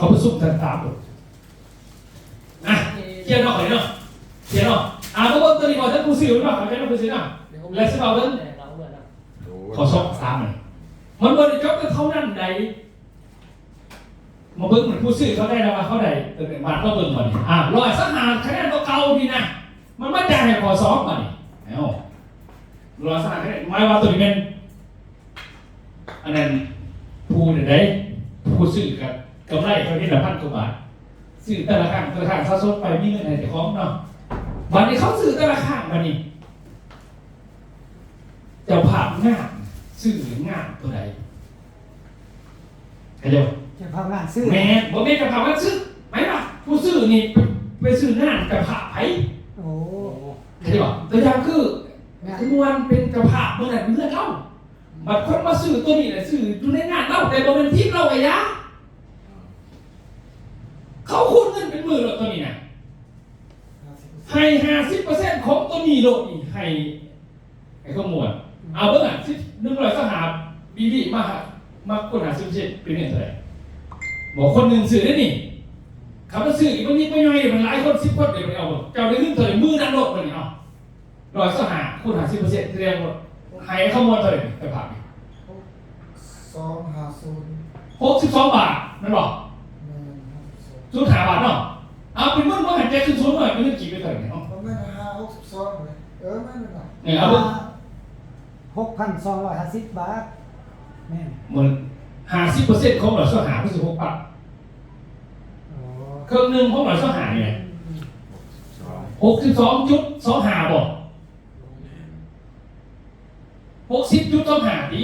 เขาประชุมกันตามหมดนะเขียนเนาะเนาะเขียนเนาะเมื่อวันตัวนี้บอกท่านผู้สื่อหรือเปล่าเขาจะต้องผู้สื่อนะและสำหรับท่านเขาชอบตามเลยมันบริจาคก็เท่านั้นใดมาเบิ้งเหมือนผู้สื่อเขาได้แล้วว่าเขาได้เป็นบาทก็เบิ้งก่อนลอยสักหาคะแนนตัวเก่าดีนะมันไม่จ่ายให้ขอซ้อมก่อนเอารอสักหาคะแนนหมายว่าตัวนี้เป็นอันนั้นผู้ใดผู้สื่อกับกำไรเขาที่ละ1,000 กว่าบาทสื่อแต่ละข้างสะสมไปมีเงินให้แต่ของเนาะวันนี้เขาสื่อแต่ละข้างวันนี้เจ้าภาพงานสื่องานตัวใดเข้าใจเจ้าภาพงานซื้อแม่บ่แม่เจ้าภาพงานซื้อไหมล่ะผู้สื่อนี่ไปสื่องานเจ้าภาพไผโอ้เข้าใจป่ะตัวอย่างคือมวลเป็นเจ้าภาพเมื่อไหร่เมื่อเล่าบัดคนมาสื่อตัวนี้แหละสื่ออยู่ในงานเล่าแต่บ่เป็นทีมเล่าไอ้ยะเขาคูณเงินเป็นหมื่นหรอกตัวนี้นะให้50%ของตัวนี้โลดนี่ให้ข้อมูลเอาเบิ่ง100 สหาบีมาคน50%เป็นเงินเท่าไหร่บอกคนหนึ่งสื่อได้นี่คำว่าสื่ออีกมันยิ่งไม่ย่อยมันหลายคน10 คนเดี๋ยวไปเอาเจ้าได้เงินเท่าไหร่มือนั่นโลดมันนี่เอา100 สหาคูณ50%แสดงว่าให้ข้อมูลเท่าไหร่แต่ผ่าน62 บาทนั่นบอก05 บาทเนาะเอาเป็นมื้อบ่หันใจซุนๆหน่อยเป็นเงินกี่ไปเท่าไหร่เนาะผมไม่62เลยไม่เป็นไรเนี่ยเอาเบิ่ง6,250 บาทแม่นมัน50%ของเราสหาคือ16 บาทครึ่งนึงของเราสหาเนี่ย62.25บ่60.25ดี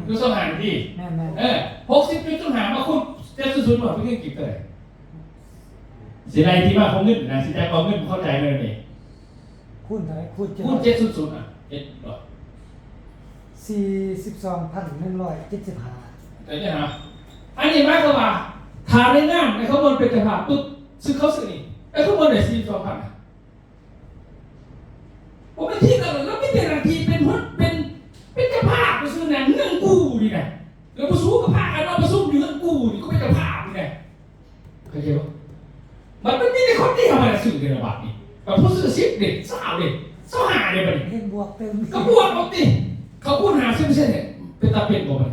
คือสหาดีแม่น60.25มาคุณจะซุนๆว่าเป็นเงินกี่เท่าไหร่สิได้ที่มาของเงินนะสิได้ของเงินเข้าใจเลยนี่คูณเท่าไหร่คูณ700อ่ะ7บ่42,175แต่เนี่ยนะอันนี้หมายความว่าถ้าในงานในข้อมูลเป็นเจ้าภาพปุ๊บซึ่งเขาสื่อนี่ไอ้ข้อมูลได้42,000ผมไม่ที่กันแล้วไม่เป็นนาทีเป็นหุ้นเป็นเจ้าภาพไปซื้อหนังเรื่องกูนี่ไงแล้วมาสู้กับภาคกันเรามาสู้อยู่เรื่องกูนี่ก็เป็นเจ้าภาพนี่ไงเข้าใจปะมันไม่ได้คนที่ทำอะไรสื่อในระบาดนี่แบบผู้สื่อ10 เด็ก20 เด็ก25 เด็กไปดิเห็นบวกเติมก็บวกเอาดิเขาพูด50%เนี่ยเป็นตาเป็นบ่ไป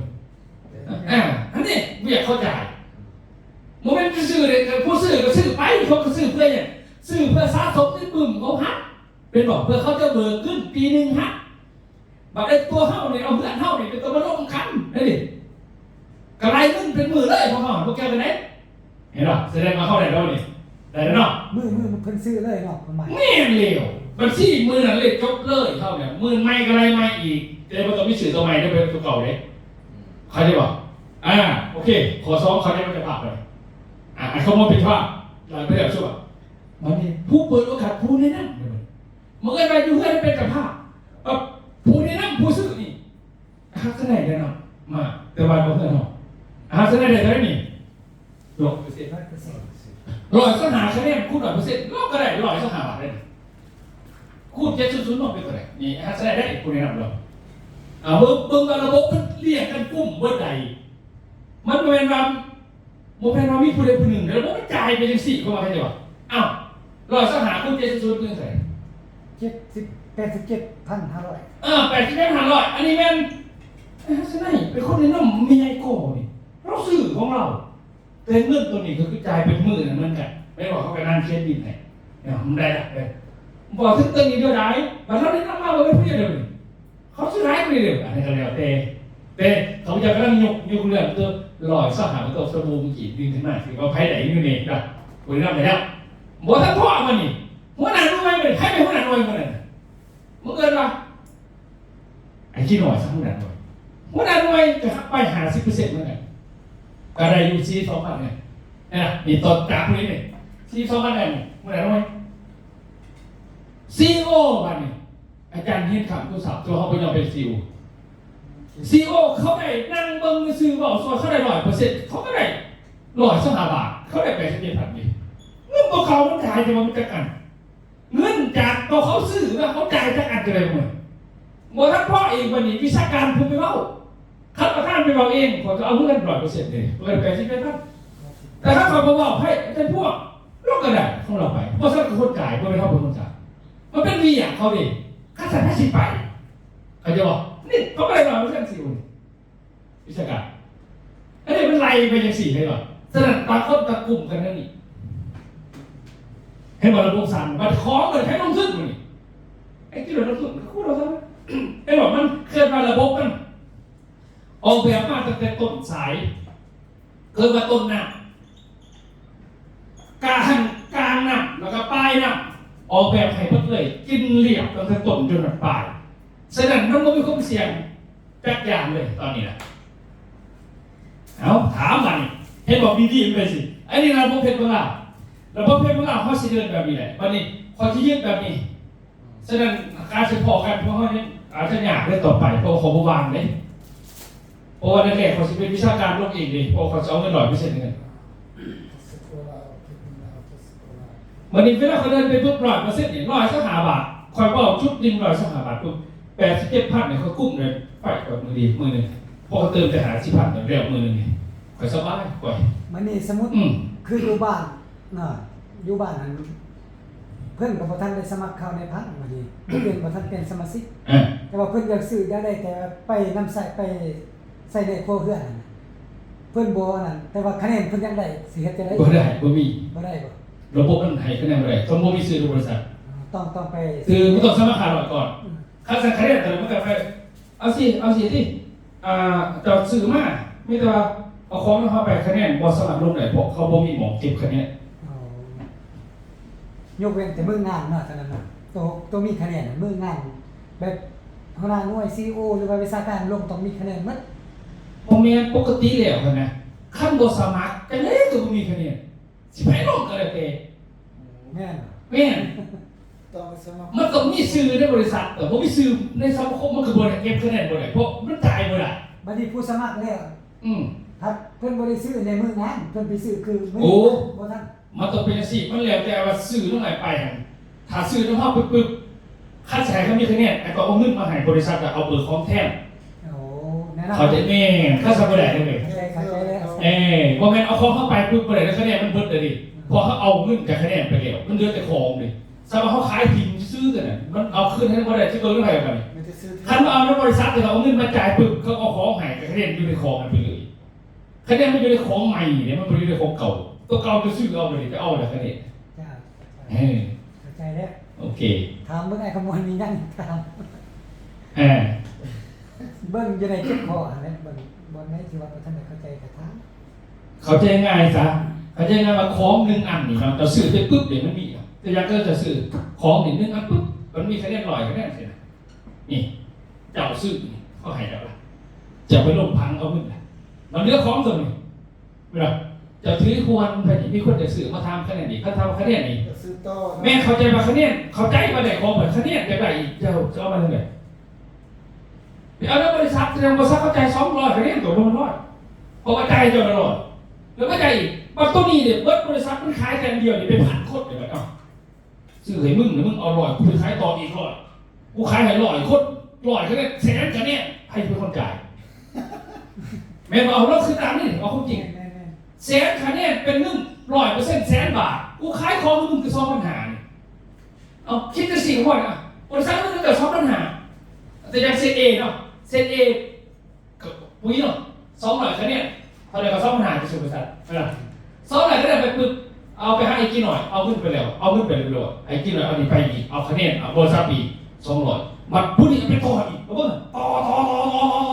อันนี้ไม่อยากเข้าใจโมเมนต์สื่อเลยผู้สื่อก็สื่อไปเขาก็สื่อเพื่อเนี่ยสื่อเพื่อสะสมในกลุ่มเขาฮัทเป็นบอกเพื่อเขาจะเบิกขึ้นปีนึงฮัทบัดได้ตัวเฮ้าเนี่ยเอาเพื่อนเฮ้าเนี่ยเป็นตัวมาลงคันนั่นดิกำไรเงินเป็นหมื่นเลยพอเขาพวกแกเป็นไหนเห็นหรอแสดงมาเข้าได้แล้วนี่ได้แล้วเนาะมือมันเพิ่นซื้อเลยเนาะประมาณแม่เร็วบัญชีมือนั่นเลยจบเลยเข้าเนี่ยมือไม่กำไรไม่อีกเดี๋ยวมันต้องมีสื่อตัวใหม่ได้เป็นตัวเก่าเลยเขาจะบอกโอเคขอซ้อมเขาจะไม่จะผ่าเลยเขามาเป็นว่าหลายประเทศช่วยมันนี่ผู้เปิดโอกาสผู้แนะนำมันก็ไปดูให้เป็นกับภาพผู้แนะนำผู้สื่อนี่ขนาดไหนเนาะมาแต่วันเราเพื่อนเนาะขนาดไหนเท่านี้100 สหาคะแนนคูณ100%เราก็ได้100 สหาบาทได้คูณ700เป็นตัวไหนนี่ขนาดได้ผู้แนะนำเราเบิ่งว่าระบบมันเรียกกันกลุ่มเบิดใดมันเป็นว่าโมเป็นว่ามีผู้ใดผู้หนึ่งแล้วมันจ่ายไปจัง4เข้ามาให้ได้บ่100 สหาคูณ700เป็นเท่าไหร่87,500 87,500อันนี้แม่นฉะนั้นเป็นคนแนะนำมีไอ้โก้นี่เราซื้อของเราแต่เงินตัวนี้ก็คือจ่ายเป็นหมื่นเหมือนกันไม่บอกเขาไปนั่งเครดิตให้เนี่ยมันได้ละบอกถึงตัวนี้เดียวได้บัดเราได้นำมาบ่เป็นผู้ใหญ่เดียวนี่เขาซื้อร้ายไปเรื่อยอันนี้ก็แล้วแต่เขาจะกำลังยกเรื่องตัว100 สหาตัวสบู่กี่ดึงขึ้นมาสิว่าไผไหนอยู่นี่นะคุยนำได้แล้วบ่ทันพ่อมันนี่หัวหน้าหน่วยมันให้ไปหัวหน้าหน่วยมันน่ะมึงเอิ้นว่าไอ้ขี้หน่อยซะหัวหน้าหน่วยจะไป50%เหมือนกันก็ได้อยู่42,000เนี่ยนี่ตอนจากนี้นี่42,000ได้นี่หัวหน้าหน่วยCEO บัดนี้อาจารย์เฮ็ดคำผู้สาวตัวเขาไปยอมเป็นCEO เขาได้นั่งเบิ่งซื้อบอกส่วนเขาได้ 100% เขาก็ได้125 บาทเขาได้87,000นี่เงินของเขามันจ่ายจะมันจักอันเงินจากตัวเขาซื้อแล้วเขาจ่ายจักอันจะได้บ่บ่ทันพ่อเองวันนี้วิชาการเพิ่นไปเว้าคัดประธานไปเว้าเองขอจะเอาเงิน 100% เลยเปิด87,000 แต่ถ้าเขาบอกให้เป็นพวกโรคกระดาษของเราไปเพราะฉะนั้นคนจ่ายเพราะไม่เท่าคนจ่ายมันเป็นวีอย่างเขาดิข้าสันห้าสิบไปเขาจะบอกนี่เขาไม่ได้มาไม่ใช่สิววิชาการอันนี้มันไล่ไปยังสี่เลยหรอฉะนั้นตาคนตะกลุ่มกันนั่นนี่ให้บอกระบบสั่งมันคล้องเลยให้ลงทุนมันนี่ไอ้ที่เราลงทุนคู่เราทำให้บอกมันเคลื่อนมาระบบกันออกแบบมาตั้งแต่ต้นสายเคยมาต้นน้ำกลางน้ำแล้วก็ปลายน้ำออกแบบให้เพิ่งเลยกินเรียบตั้งแต่ต้นจนปลายฉะนั้นมันก็มีความเสี่ยงแป๊กอย่างเลยตอนนี้นะเอาถามมันเห็นบอกดีๆไปสิไอ้นี่เราพบเพชรของเราเราพบเพชรของเราเขาสิเดินแบบนี้แหละวันนี้เขาที่ยืดแบบนี้ฉะนั้นการเฉพาะกันเพราะเขาเนี่ยอาจจะยากได้ต่อไปเพราะเขาวางเลยเพราะว่าแรกๆเขาจะเป็นวิชาการโลกเองดิเพราะเขาจะเอาเงิน100%เงินวันนี้เวลาเขาเดินไปปุ๊บ100%เนี่ย100 บาทคอยบอกชุดดิน100 บาทปุ๊บ87,000เนี่ยเขากุ้มเลยไปกับมือดีมือหนึ่งพอเขาเติมไปหา10,000เนี่ยเรียกมือหนึ่งเนี่ยคอยสบายคอยมันนี่สมมุติคืออยู่บ้านน่ะอยู่บ้านนั้นเพิ่นกับบ่ทันได้สมัครเข้าในพรรคมาดีเป็นบ่ทันเป็นสมาชิกแต่ว่าเพิ่นอยากซื้อได้แต่ไปนำใส่ไปใส่ในครัวเรือนเพิ่นบ่นั่นแต่ว่าคะแนนเพิ่นยังได้สิเฮ็ดจังได๋บ่ได้บ่มี บ่ได้บ่ ระบบมันให้คะแนนบ่ได้ต้องบ่มีซื้อในบริษัทต้องไปคือมันต้องสมัครก่อนค่าสังคะแนนแต่มันก็ไปเอาสิที่จะซื้อมาไม่แต่ว่าเอาของเข้าไปคะแนนบ่สมัครลงได้เพราะเขาบ่มีหมอเก็บคะแนนยกเว้นแต่มื้องานเนาะเท่านั้นน่ะตัวมีคะแนนมื้องานแบบหัวหน้าหน่วย CEO หรือว่าวิชาการลงต้องมีคะแนนหมดบ่แม่นปกติแล้วคั่นนะคันบ่สมัครจังได๋ก็บ่มีคะแนนสิไปลงก็แล้วแต่แม่นต้องไปสมัครมันต้องมีชื่อในบริษัทแต่บ่มีชื่อในสังคมมันก็บ่ได้เก็บคะแนนบ่ได้เพราะมันจ่ายบ่ได้บัดนี้ผู้สมัครแล้วครับเพิ่นบ่ได้ซื้อในมื้องานเพิ่นไปซื้อคือมื้อบ่ทันมันต้องเป็นจังซี่มันแล้วแต่ว่าซื้อตรงไหนไปหั่นถ้าซื้อตรงเฮาปึ๊บค่าใช้เขามีคะแนนไอ้ก็เอาเงินมาให้บริษัทก็เอาเบอร์ของแทนแน่นอนเขาจะแม่ค่าซับบ่ได้เลยเข้าใจแล้วบ่แม่นเอาของเข้าไปปึ๊บบ่ได้แล้วคะแนนมันเบิดเลยดิพอเขาเอาเงินกับคะแนนไปแล้วมันเหลือแต่ของดิสมมุติเขาขายทิ้งซื้อกันน่ะมันเอาคืนให้บ่ได้ที่เบิ่งได้กันคันเอาในบริษัทที่เขาเอาเงินมาจ่ายปึ๊บเขาเอาของให้กับคะแนนอยู่ในของมันไปเลยคะแนนมันอยู่ในของใหม่เนี่ยมันบ่อยู่ในของเก่าตัวเก่าจะซื้อเอาไปจะเอาแล้วคะแนนเข้าใจแล้วโอเคถามเบิ่งไอ้ขโมยมีนั่นถามเบิ่งอยู่ในเก็บคอนั่นเบิ่งบ่ได้ที่ว่าท่านได้เข้าใจก็ถามเข้าใจง่ายซะเข้าใจง่ายว่าของ1อันนี่เนาะเราซื้อไปปึ๊บเดี๋ยวมันมีแต่อยากจะซื้อของ1อันปึ๊บมันมีคะแนน100คะแนนสินี่เจ้าซื้อเขาให้แล้วล่ะจะไปลงพังเอาเงินมันเหลือของตัวนี้เวลาจะถือควรไปมีคนจะซื้อมาทำคะแนนอีกเขาทำคะแนนอีกแม่เข้าใจว่าคะแนนเข้าใจมาได้ของเหมือนคะแนนได้อีกจะเอามาทำไงเอาแล้วบริษัทแสดงบริษัทเข้าใจ200คะแนนตัวละ100พอเข้าใจจนละ100แล้วเข้าใจอีกบางตัวนี้เนี่ยบริษัทมันขายแต่เดียวเนี่ยเป็น1,000 คนเลยแบบซื้อให้มึงเนี่ยมึงเอา100กูไปขายต่ออีก100กูขายให้100 คน100คะแนนแสนคะแนนให้เป็นคนจ่ายแม่เอาเราคือตามนี่เอาจริงแสนคะแนนเป็น100%100,000 บาทกูขายของมึงคือ2,500เนี่ยเอาคิดจะ4 คนอ่ะบริษัทมันจะเกิด2,500แต่อย่างเซตเอเนาะเซตเอปุ๋ยเนาะ200คะแนนเท่าไหร่ก็2,500จะสูบริษัท200คะแนนไปปึ๊บเอาไปให้ไอ้กี่หน่อยเอาขึ้นไปแล้วเอาขึ้นไปเรื่อยๆไอ้กี่หน่อยเอาดีไปอีกเอาคะแนนเอาบริษัทอีก200มันผู้นี้ไปต่ออีกแล้วก็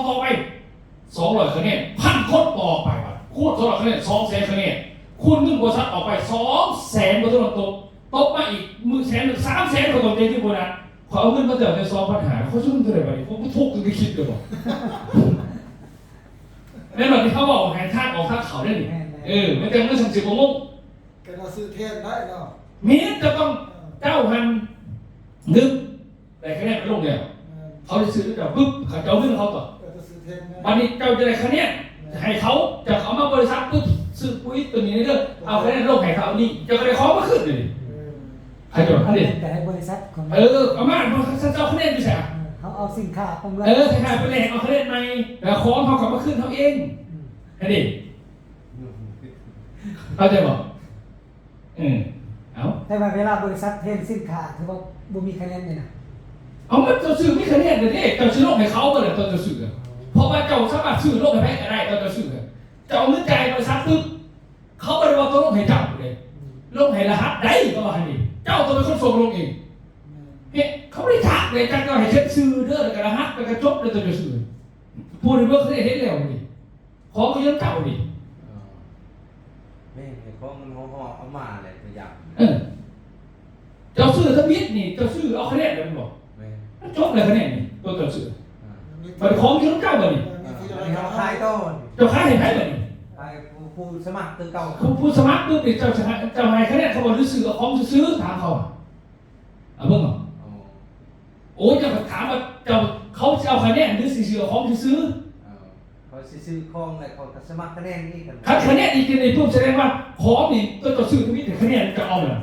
ต่อไป200คะแนน1,000 คนต่อไปว่ะคูณ200คะแนน200,000คะแนนคูณ1บริษัทออกไป200,000บริษัทตกมาอีก100,000 300,000ก็ตกใจที่โบนัสเขาเอาเงินมาเติมใน2,500เขาช่วยเท่าไหร่ไปผมทุกข์จะคิดเลยบอกในแบบที่เขาบอกหายธาตุออกธาตุเขาได้หรือไม่เต็มเงิน30 กว่าโมงก็เราซื้อเทนได้เนาะมีจะต้อง9,100แต่คะแนนไปลงเนี่ยเขาจะซื้อแล้วปุ๊บเขาจะเอาเงินเขาต่อวันนี้เจ้าจะได้คะแนนให้เขาจะเขามาบริษัทปุ๊บซื้อปุ๋ยตัวนี้เรื่องเอาคะแนนโลกให้เขานี่จะได้ขอมาขึ้นเลยใครจะคะแนนแต่ให้บริษัทของเอามาบริษัทเจ้าคะแนนไปใช่เขาเอาสินค้าตรงนั้นสินค้าไปแลกเอาคะแนนใหม่แล้วของเขากลับมาขึ้นเขาเองอันนี้ เข้าใจบ่เอา แต่ว่าเวลาบริษัทเทรนสินค้าถือว่าบ่มีคะแนนนี่นะ เอามันจะซื้อไม่คะแนนเลยเจ้าซื้อโลกให้เขาก็เลยตอนจะซื้อเพราะว่าเจ้าสามารถซื้อโลกให้แพ้ก็ได้ตอนจะซื้อเจ้าเอาเงินจ่ายบริษัทปึ๊บเขาบริวารตัวโลกให้เจ้าเลยโลกให้รหัสได้ก็ว่านี่เจ้าตัวเป็นคนส่งลงเองเนี่ยเขาไม่ได้ถากเลยจังก็ให้เช็คซื้อเด้อแล้วก็รหัสแล้วก็จบแล้วตัวจะซื้อพูดในเบื้องเขาได้เห็นแล้วนี่ของก็ยังเก่าดิ แม่เห็นของมันห่อเอามาเลยตัวอย่าง เจ้าซื้อทมิตนี่เจ้าซื้อเอาคะแนนเลยมันบอก แม่ มันจบเลยคะแนนนี่ตัวเจ้าซื้อมันของที่ต้องเก่าบ่นี่ อันนี้เขาขายต้น เจ้าขายให้ใครบ่นี่ ขายผู้สมัครตัวเก่า ผู้สมัครปุ๊บนี่เจ้าให้คะแนนเขาบอกซื้อเอาของซื้อถามเขาเอาเบิ่งเหรอโอ้ยเจ้าถามว่าเจ้าเขาจะเอาคะแนนหรือสิซื้อเอาของซื้อ เขาซื้อของแล้วเขาสมัครคะแนนนี่กัน ถ้าคะแนนอีกในปุ๊บแสดงว่าของนี่ตัวเจ้าซื้อทมิตคะแนนจะเอาเลย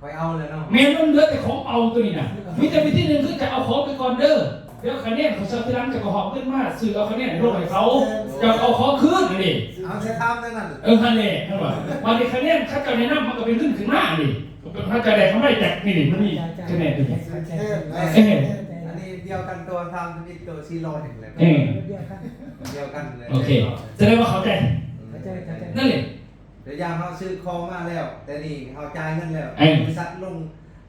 คอยเอาเลยเนาะ แม่นมันเหลือแต่ของเอาตัวนี้นะมีแต่วิธีหนึ่งคือจะเอาของไปก่อนเด้อเดี๋ยวคะแนนของเซอร์ฟิลันจะกระหอบขึ้นมาซื้อเอาคะแนนให้ลงให้เขาจะเอาของคืนนี่ เอาใช้ทำได้นั่น คะแนนนั่นว่าวันนี้คะแนนข้าเจ้าแนะนำมันก็เป็นขึ้นขึ้นมานี่ข้าเจ้าได้เขาไม่แจกนี่มันมีคะแนนตัวนี้ อันนี้เดียวกันตัวทำนี่ตัวซีโร่เห็นเลย เดียวกัน เดียวกันเลย โอเคแสดงว่าเขาใจ เข้าใจ นั่นเลย เดี๋ยวอย่างเขาซื้อของมาแล้ว แต่นี่เขาจ่ายเงินแล้วบริษัทลง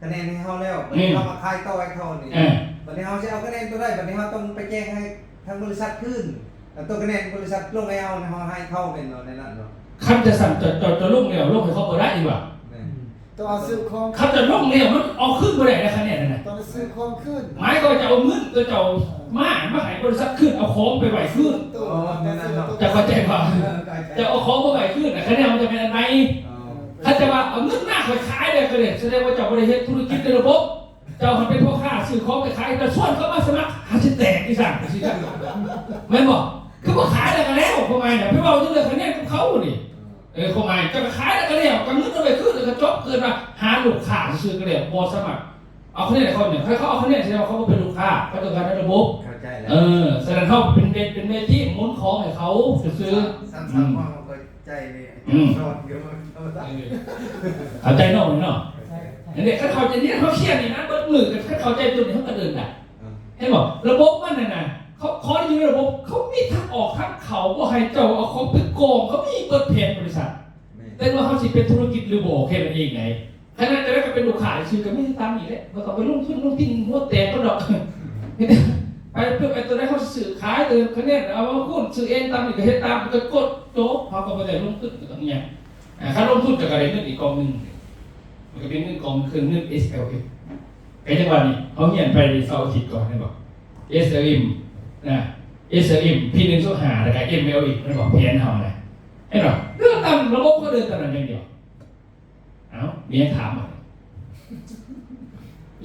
คะแนนให้เขาแล้ววันนี้เขามาขายต่อให้เขานี่วันนี้เขาจะเอาคะแนนตัวได้วันนี้เขาต้องไปแจ้งให้ทางบริษัทขึ้นแล้วตัวคะแนนบริษัทลงให้เอาเขาให้เข้าเป็นในนั้นเนาะ คำจะสั่งจะลงแล้วลงให้เขาเปิดได้ดีกว่า ต้องเอาซื้อของ คำจะลงแล้วมันเอาขึ้นไปได้คะแนนนั่นแหละ ต้องซื้อของขึ้น หมายก็จะเอาเงินก็จะเอามาให้บริษัทขึ้นเอาของไปไหวขึ้น จะเข้าใจป่ะจะเอาของไปไหวขึ้นคะแนนมันจะเป็นอะไรถ้าจะว่าเอาเงินหน้าขายเลยก็เลยแสดงว่าเจ้าบริษัทธุรกิจในระบบเจ้าเป็นพ่อค้าซื้อของไปขายแต่ส่วนเขามาสมัครหาชิ้นแตกที่สั่งที่สั่งไม่บอกคือว่าขายอะไรกันแล้วทำไมเนี่ยพี่บอกจะเลยคะแนนของเขาดิทำไมจะขายอะไรกันแล้วกันเงินไปขึ้นแล้วก็จบเกินมาหาลูกค้าซื้อกันแล้วบอสมัครเอาคะแนนเขาเนี่ยเขาเอาคะแนนแสดงว่าเขาเป็นลูกค้าเขาต้องการในระบบ เข้าใจแล้ว แสดงเขาเป็นเมที่หมุนของให้เขาซื้อ ซ้ำๆว่าเขาก็ใจเลยรอดเยอะเข้าใจนอกเนาะเนี่ยถ้าเขาใจนี้เขาเชี่ยนี่นะเบิดมือกับถ้าเขาใจตัวนี้เขาก็เดินได้ให้บอกระบบมันน่ะเขาขอยืมระบบเขามีทางออกทางเขาว่าให้เจ้าเอาของไปโกงเขามีเปิดเพจบริษัทแต่ว่าเขาสิเป็นธุรกิจหรือบ่แค่นั้นเองไงขณะจะได้ก็เป็นลูกค้าซื้อก็ไม่ได้ตามอีกแล้วเราต้องไปลงทุนลงทิ้งหัวแตกก็ดอกไปเพื่อไปตัวได้เขาสื่อขายเติมคะแนนเอาว่าคุณซื้อเองตามอีกเหตุตามก็กดโจ๊กเขาก็ไปได้ลงทุนตรงนี้ค่าลงทุนจากอะไรเงินอีกกองหนึ่งมันก็เป็นเงินกองคือเงิน SLM ไอ้จังหวะนี้เขาเงียบไปเสาร์อาทิตย์ก่อนนี่บอก SLM นะ SLM พี่หนึ่งสู้หาแล้วก็ ML อีกมันบอกเพี้ยนเขาเลยไอ้หรอเรื่องตามระบบก็เดินตามนั้นอย่างเดียวเอ้ามีให้ถามอ่ะ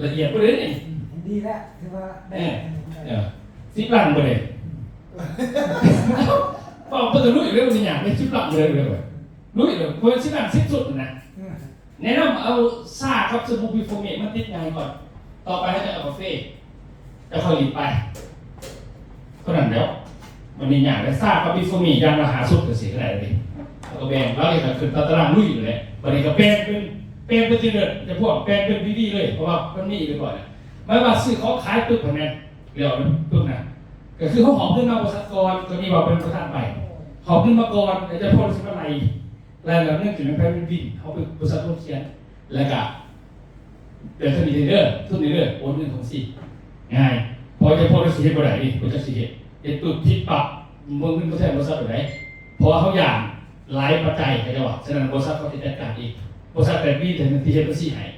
ละเอียดไปเลยนี่ ดีแล้วถือว่าได้ ซิปลังไปเลยบอกเพื่อนรู้อยู่เรื่องนี้อย่างเป็นซิปลังเลยรู้อยู่เลยเพราะซิปลังซิปสุดนะแนะนำเอาซาครับสบู่บิโฟเมตมันติดไงก่อนต่อไปให้จะเอากาแฟจะค่อยหลีไปเท่านั้นแล้วมันมีอย่างและซาครับบิโฟเมตยางมหาสุดจะเสียอะไรเลยแล้วก็แบ่งแล้วเลยคือตารางลุยอยู่เลยวันนี้ก็แบ่งเป็นตีเดือดจะพวกแบ่งเป็นดีๆเลยเพราะว่ามันมีอีกไปก่อนไม่ว่าซื้อเขาขายปึ๊บคะแนนเดี๋ยวปึ๊บนะก็คือเขาหอมขึ้นมาบริษัทก่อนตัวนี้ว่าเป็นประธานใหม่หอมขึ้นมาก่อนจะพ่นสิบอะไรแล้วเนื่องจากมันเป็นวินเขาเป็นบริษัทร่วมเขียนแล้วก็เดี๋ยวทุนนี้เด้อโอนเงินของสี่ง่ายพอจะพ่นสิเหตุอะไรดิพอจะสิเหตุปึ๊บพิษปรับมึงเป็นบริษัทไหนเพราะเขาอย่างหลายปัจจัยใช่ไหมวะฉะนั้นบริษัทเขาติดจัดการอีกบริษัทแต่พี่แต่ที่เหตุภาษีหาย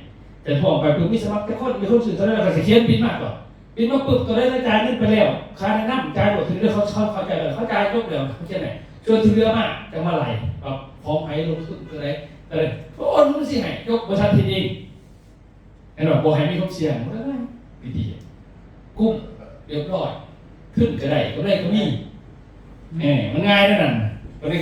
แต่พอออกไปปุ๊บมีสมัครแต่คนมีคนสื่อตอนนั้นเราจะเขียนบินมากกว่าบินมาปุ๊บตัวได้จ่ายเงินไปแล้วค่าแนะนำจ่ายหมดถึงเรื่องเขาจ่ายเลยเขาจ่ายยกเดียวเขาเช่นไหนชวนถึงเรือมากจะมาไหลแบบพร้อมให้ลงทุนอะไรโอ้นุ่นสิให้ยกบริษัททีเองไอ้หน่อยบอกให้มีความเสี่ยงก็ได้วิธีกุ้มเรียบร้อยขึ้นก็ได้ก็มีมันง่ายนั่นน่ะก็ได้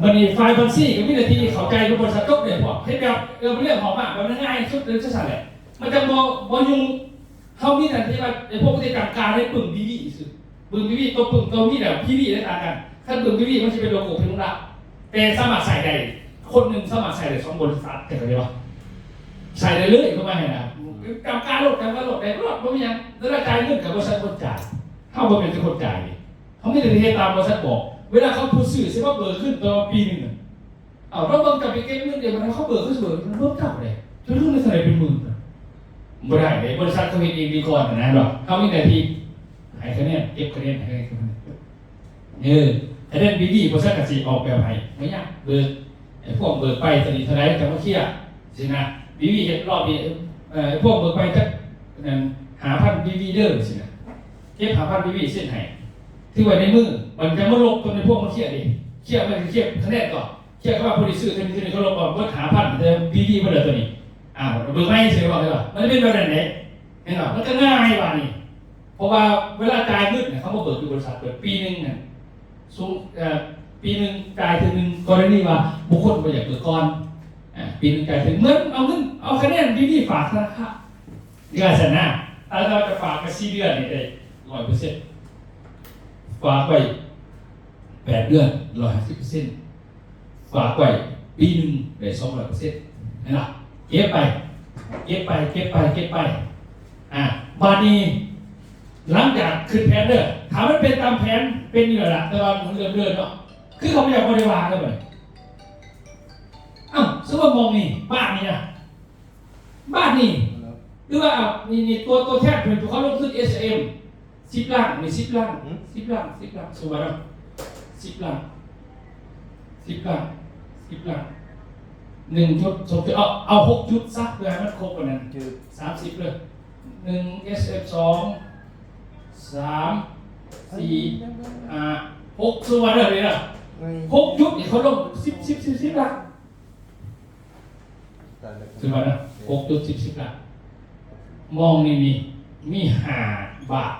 มันมีไฟล์บัญชีกับวินาทีเขาใจบริษัทยกเดียวพอให้แบบเรื่องหอมมากแบบง่ายสุดเลยจะสั่นแหละมันจะบอยุ่งเขามีแต่ที่ว่าไอ้พวกวิธีการให้ปึ่งบีบีสุดปึ่งบีบีตัวปึ่งตัวมีแต่พี่บีได้ต่างกันถ้าปึ่งบีบีมันจะเป็นโลโก้เพลงรักไ แต่สมัครใส่ได้คนหนึ่งสมัครใส่ได้2 บริษัทแต่ก็เดียวใส่ได้เลยก็ไม่ให้นะกำการโลดได้รอดเพราะมีอย่างแล้วจ่ายเงินกับบริษัทคนจ่ายเขาบอกเป็นคนจ่ายเขาไม่ได้เทตามบริษัทบอกเวลาเขาพูดสื่อใช่ว่าเบิกขึ้นต่อปีหนึ่งเอาเราเบิ่งกับไปเก็บเงินเดี๋ยวมันเขาเบิกเขาเบิกมันเพิ่มเท่าเลยจนเรื่องในสมัยเป็นหมื่นไม่ได้เลยบริษัทเขาเห็นเองดีก่อนนะหรอกเขามีแต่ทีให้คะแนนเก็บคะแนนให้คะแนนคะแนนดีบริษัทกสิออกแบบให้ไม่ยากเบิกพวกเบิกไปสนิทเท่าไรแต่ว่าเครียดสินะดีเห็นรอบนี้พวกเบิกไปจะหาพันดีเด้อสินะเก็บหาพันดีเส้นให้ที่ไว้ในมือมันจะมาลบตัวในพวกมันเครียดเองเครียดมันเครียดคะแนนก่อนเครียดว่าผู้ที่ซื้อที่นี่เขาลบออกว่าหาพันแต่ดีมาเลยตัวนี้เบิกไม่เสียบอกเลยว่ามันเป็นแบบไหนเห็นหรอมันก็ง่ายกว่านี่เพราะว่าเวลาจ่ายเงินเขามาเบิกที่บริษัทเปิดปีนึงเนี่ยสูงปีนึงจ่ายถึงนึงกรณีว่าบุคคลไปอยากเบิกก่อนปีนึงจ่ายถึงเงินเอาคะแนนดีฝากธนาคารนี่ก็เสร็จนะถ้าเราจะฝากไป4 เดือนนี่ได้100%ฝากไป8 เดือน150%ฝากไปปีนึงได้200%นี่นะเก็บไปบานี้หลังจากขึ้นแผนเด้อถามมันเป็นตามแผนเป็นอยู่แล้วล่ะแต่ว่ามันเรื่อยๆเนาะคือเขาไม่อยากบริวารกันเลยสมมติมองนี่บ้านนี่นะบ้านนี่หรือว่านี่ตัวแทนเป็นตัวเขาลงทุน SM 10 ล้านมี10 ล้าน10 ล้านสมมติว่า10 ล้าน1 ชุด2 ชุดเอา6 ชุดซะเพื่อให้มันครบกว่านั้น30เลย1 SF2 3 4 5 6ส่วนเลยนะ6 ชุดนี่เขาลง10 ล้านส่วนนะ6 ชุด10 ล้านมองนี่มี5 บาท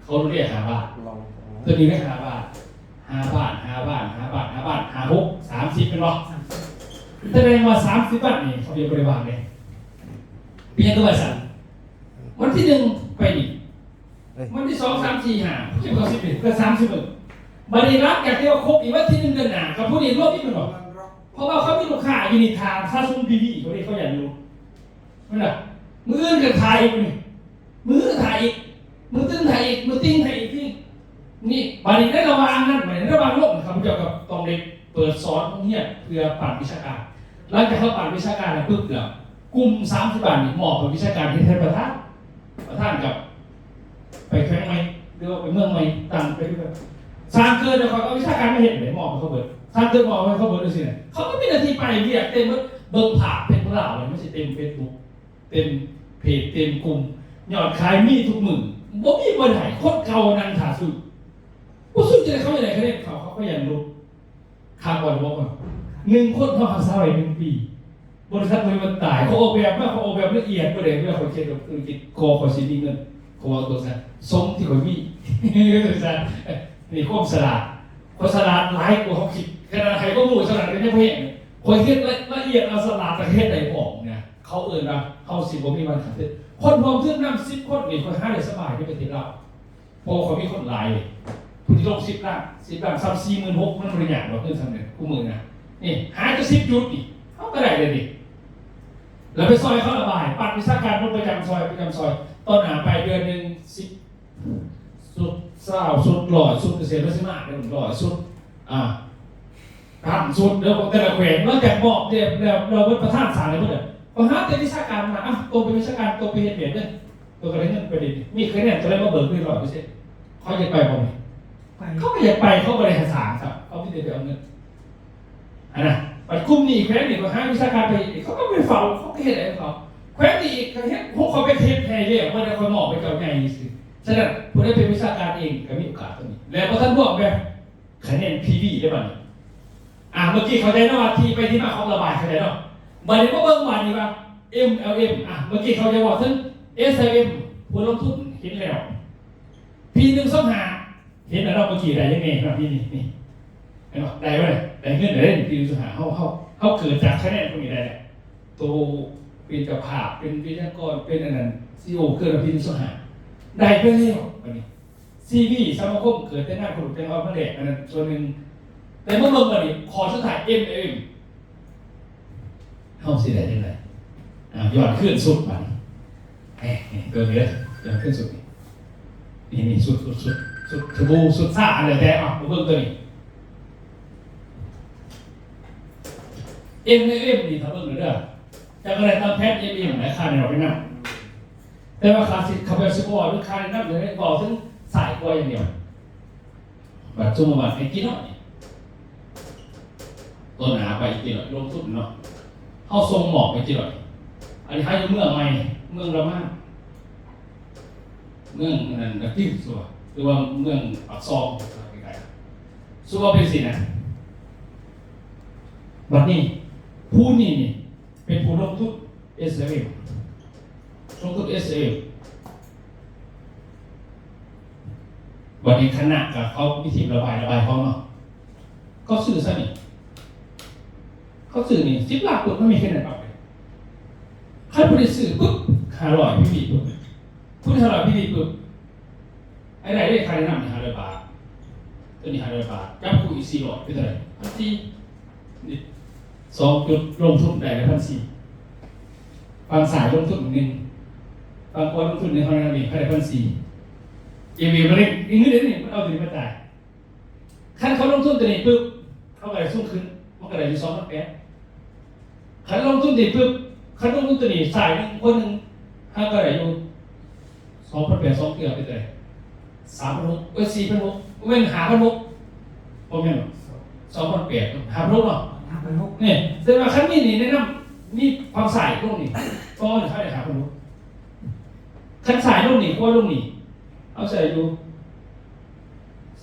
เขาเรียก5 บาทตัวนี้ไม่5 บาท5 บาท6 30เป็นหรอแสดงว่า30 บาทนี่เขาเรียกบริวารเลยเปลี่ยนตัวสั่นวันที่1ไปดิวันที่2 3 4 5คิดว่า11ก็30บัดนี้รับจากที่ว่าครบอีกวันที่1 เดือนหน้ากับผู้นี้รวมนี่เป็นหรอเพราะว่าเขามีลูกค้าอยู่ในทางซาซุงบีบีเขาเรียกเขาอยากรู้นั่นแหละมืออื่นกับไทยนี่มือถ่ายอีกมือติ้งถ่ายอีกนี่บัดนี้ได้ระวังนั่นหมายถึงระวังโลกนะครับเกี่ยวกับตองเด็กเปิดสอนพวกนี้เพื่อปั่นวิชาการหลังจากเขาปั่นวิชาการแล้วปุ๊บแล้วกลุ่ม30 บาทนี่เหมาะกับวิชาการที่แทนประธานกับไปแข่งไหมหรือว่าไปเมืองไหมต่างไปด้วยสร้างเกินแต่เขาเอาวิชาการไม่เห็นเลยเหมาะกับเขาเบิดสร้างเกินเหมาะกับเขาเบิดด้วยสิเนี่ยเขาก็มีหน้าที่ไปเรียกเต็มเบิ่งผ่าเป็นพวกเราเลยไม่ใช่เต็มเฟซบุ๊กเต็มเพจเต็มกลุ่มยอดขายมีทุกมื้อบ่มีบ่ได้คนเก่านั่งถ่าซื้อบ่ซื้อจะได้เขาอย่างไรเขาเรียกเขาก็ยังรู้ค่าก่อนบอกว่า1 คนเขาหาเศร้าไป1 ปีบริษัทมันตายเขาออกแบบละเอียดไปเลยเพื่อเขาเช็คธุรกิจคอเขาสิมีเงินเขาเอาตัวซะสมที่เขามีนี่ควบสลาดเขาสลาดหลายกว่าเขาคิดขนาดใครก็มูสลาดเป็นแพงคนคิดละเอียดเอาสลาดประเทศไหนออกเนี่ยเขานะเขา10 บ่มีวันขาดทุนคนรวมขึ้นนำ10 คนนี่คนหาได้สบายที่ประเทศเราเพราะเขามีคนหลายผู้ที่ลง10 ล้าน36,000มันบริหารเราขึ้นสำเร็จคู่มือนะนี่หาจะ10 จุดอีกเขาก็ได้เลยดิแล้วไปซอยเขาระบายปัดวิชาการประจำซอยต้นหาไปเดือนหนึ่ง10 สุดเศร้าสุดหล่อสุดเกษตรศิลป์เนี่ยหล่อสุดทำสุดเดี๋ยวแต่ละแขวงแล้วแต่บอกเดี๋ยวเราเป็นประธานศาลอะไรพวกเนี่ยพอหาแต่วิชาการมาตัวเป็นวิชาการตัวเป็นเหตุเบียดเนี่ยตัวกระไรเงินประเด็นมีเคยเนี่ยจะได้มาเบิกเงิน100%เขาจะไปบ่ไหมเขาไม่อยากไปเขาบริหารศาลครับเขาไม่ได้ไปเอาเงินนะปัจจุบันนี้แขวงนี่ก็หาวิชาการไปเขาก็ไปเฝ้าเขาก็เห็นอะไรเขาแขวงนี่เขาเห็นพวกเขาไปเทปแทนเรียกว่าได้คนหมอกไปเก่าใหญ่สิฉะนั้นผู้ได้เป็นวิชาการเองก็มีโอกาสตรงนี้แล้วพอท่านบอกแบบคะแนน PV ได้ป่ะเมื่อกี้เขาใจนะว่าที่ไปที่มาเขาระบายเขาใจเนาะบัดนี้ก็เบิ่งวันนี้ว่า MLM เมื่อกี้เขาจะบอกถึง SLM ผู้ลงทุนเห็นแล้ว P1 เห็นแล้วเมื่อกี้ได้ยังไงครับพี่นี่เห็นป่ะได้ป่ะได้เงินได้P1 เขาเกิดจากคะแนนพวกนี้ได้ตัวเป็นเจ้าภาพเป็นวิทยากรเป็นอันนั้น CEO เกิดP1ได้ไปแล้ววันนี้ซีวีสมาคมเกิดแต่งานคนเป็นเอาพระเดชอันนั้นส่วนหนึ่ง แต่เมื่อเบิ่งกันนี่ขอสุดท้าย MLM เฮาสิได้จังไดยอดขึ้นสุดมันเกินเลยยอดขึ้นสุดนี่สุดทบูสุดซ่าอะไรแต่เบิ่งตัวนี้ MLM นี่ถ้าเบิ่งเด้อจะก็ได้ตามแพทย์ MLM หลายค่าในเราไปนำแต่ว่าค่าสิเขาไปสปอร์ตหรือค่าในนำเลยบอกถึงสายกว่าอย่างเดียวบัดซุ่มบัดให้กินเนาะต้นหาไปกินเนาะลงทุนเนาะเฮาส่งหมอกไปกินเนาะอันนี้ให้อยู่เมืองใหม่เมืองละมาเมืองนั่นกะติ้วซัวหรือว่าเมืองปากซองใกล้ๆซัวเป็นสินะบัดนี้ผู้นี้นี่เป็นผู้ลงทุน SL ลงทุน SL บัดนี้คณะกับเขาวิธีระบายเขาเนาะก็ซื้อซะนี่เขาซื้อนี่10 ล้านปุ๊บไม่มีแค่นั้นเอาไปใครผู้ใดซื้อปุ๊บ500พี่ปุ๊บผู้ที่500พี่ปุ๊บไอ้ไหนได้ใครแนะนำนี่500 บาทตัวนี้500 บาทจับผู้อีก400เป็นเท่าไหร่1,400นี่2 จุดลงทุนได้แล้ว1,400บางสายลงทุน1บางคนลงทุนในห้องน้ำนี่ได้1,400อีมันนี่เงินเดือนนี่มันเอาตัวนี้มาจ่ายคันเขาลงทุนตัวนี้ปุ๊บเขาก็ได้สูงขึ้นมันก็ได้อยู่2,800คันลงทุนตัวนี้ปุ๊บคันลงทุนตัวนี้สายนึงคนนึงห้าก็ได้อยู่2,800 2เกือบไปเลย3,600 4,600เว้น5,600บ่แม่น2,800 5,600เนาะ 5,600 นี่แสดงว่าคันนี้นี่แนะนำมีความสายลงนี่ก็เขาได้5,600คันสายลงนี่ก็ลงนี่เอาใส่อยู่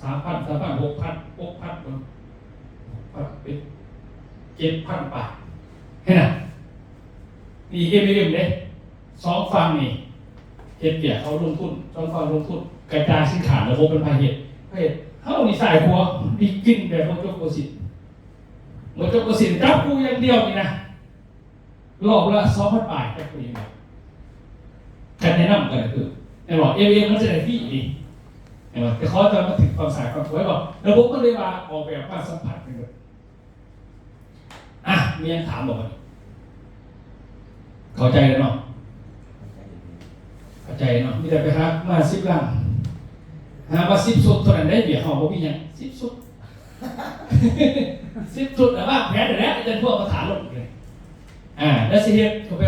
3,000 6,000 เป็น 7,000 บาทเห็นไหมนี่ MLM เด้2ฝั่งนี่เฮ็ดเปียกเขาลงทุน2ฝั่งลงทุนกระจายสินค้าระบบเป็นพาเหตุเฮานี่สายหัวดีกินแบบบ่จบบ่สิ้นบ่จบบ่สิ้นจับกูอย่างเดียวนี่นะรอบละ 2,000 บาทจับกูอย่างเดียวกันแนะนำกันคือไอ้บอก MLM มันจะได้ฟรีนี่แต่เขาจะมาถึงความสายความสวยบอกระบบก็เลยว่าออกแบบมาสัมผัสกันเลยมีคำถามบอกว่าเข้าใจแล้วเนาะเข้าใจเนาะมีแต่ไปหามา10 ล้านหามา10 สุดเท่านั้นได้เบียร์เขาบอกพี่ยัง10 สุด 10 สุดแต่ว่าแพ้แต่แล้วอาจารย์พวกมาถามลงเลยแล้วสิเฮ็ดเขาไป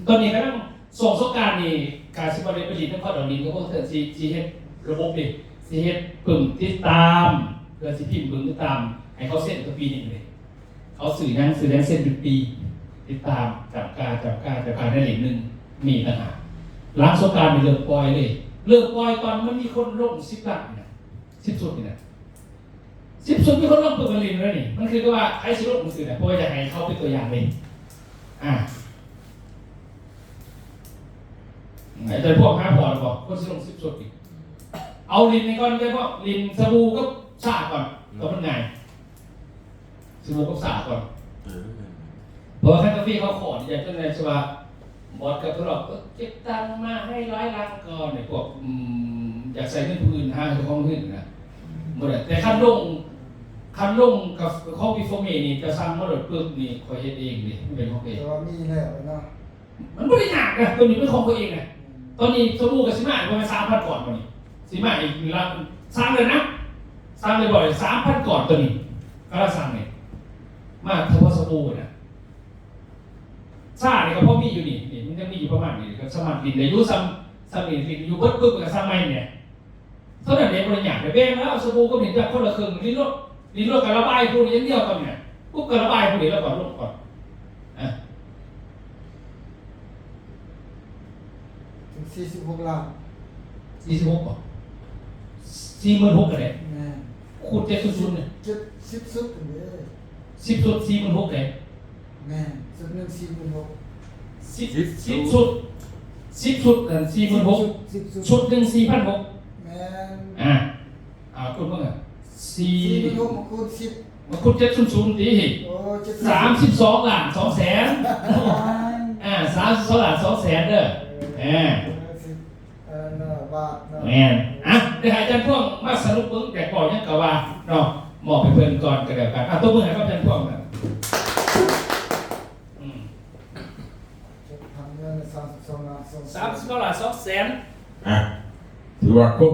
ตอนนี้ก็ต้องส่งสการนี่การสิบริผลิตน้ำข้าวดอกดินก็พวกเธอสิเฮ็ดระบบดิสิเฮ็ดปึ่งติดตามเพื่อสิพิมพ์ปึ่งติดตามให้เขาเส้นตัวปีนี้เลยเขาสื่อยังเส้นเป็นปีติดตามจับการได้เหรียญนึงมีต่างหากล้างสงการมีเลิกปล่อยเลยเลิกปล่อยตอนมันมีคนลง10 ล้านเนี่ย10 สุดนี่นะ10 สุดมีคนลงปึ่งมันลินแล้วนี่มันคือว่าใครสิลงมือสื่อเนี่ยเพราะว่าจะให้เขาเป็นตัวอย่างเลยไอ้แต่พวก5 พอร์ตบอกคนสิลง10 สุดอีกเอาลินในก่อนเลยพวกลินสบู่ก็สาก่อนก็มันไงสบู่ก็สาก่อนเพราะว่าขั้นกาแฟเขาขออยากจะในสว่าบอสกับเขาหลอกเก็บตังมาให้100 ล้านก่อนเนี่ยพวกอยากใส่เงินผู้อื่นห้างเจ้าของเงินนะหมดแต่ขั้นลงกับข้อวิโฟเมนี่จะสร้างมรดกปึ๊บนี่คอยเฮ็ดเองนี่ไม่เป็นของเอง แต่ว่ามีแล้วเนาะ มันไม่ได้ยากนะตัวนี้เป็นของตัวเองนะตอนนี้สบู่กับซิม่าประมาณ3,000 ก่อนตัวนี้ซิม่าอีกละสร้างเลยนะสร้างเลยบ่อย3,000 ก่อนตัวนี้ก็ละสร้างเนี่ยมาเฉพาะสบู่นะซ่าเนี่ยก็พอมีอยู่นี่มันจะมีอยู่ประมาณนี้ก็สมัครดินในยุสมัยดินอยู่เบิ้ลกับสมัยเนี่ยเท่านั้นเองบริญญาแต่แบ่งแล้วสบู่ก็เห็นแบบคนละครึ่งลิ้นรถกับระบายพวกนี้ยังเดียวกันเนี่ยปุ๊บกับระบายพวกนี้แล้วก่อนลงก่อนถึง46 ล้าน 46ป่ะ46กันเลย แม่ คูณ700เนี่ย 10 สุดเด้อ 10 สุด46เลย แม่สุดหนึง46 10 สุด10 สุดกัน46 10 สุด ชุดหนึ่ง4,600แม่คุณเมื่อไง46มาคูณ10มาคุณ700ดี โอ้32 ล้าน 2 แสน32 ล้าน 2 แสนเด้อบ าทเนาะ แม่นได้หายใจพวกมาสรุปเบิ่งแต่ก่อนยังกะว่าเนาะ มอบให้เพื่อนก่อนก็แล้วกันตัวมือให้เขาแทนพวกนั้น ทำเงิน32 ล้าน 30 ล้าน200,000 อ่ะถือว่าครบ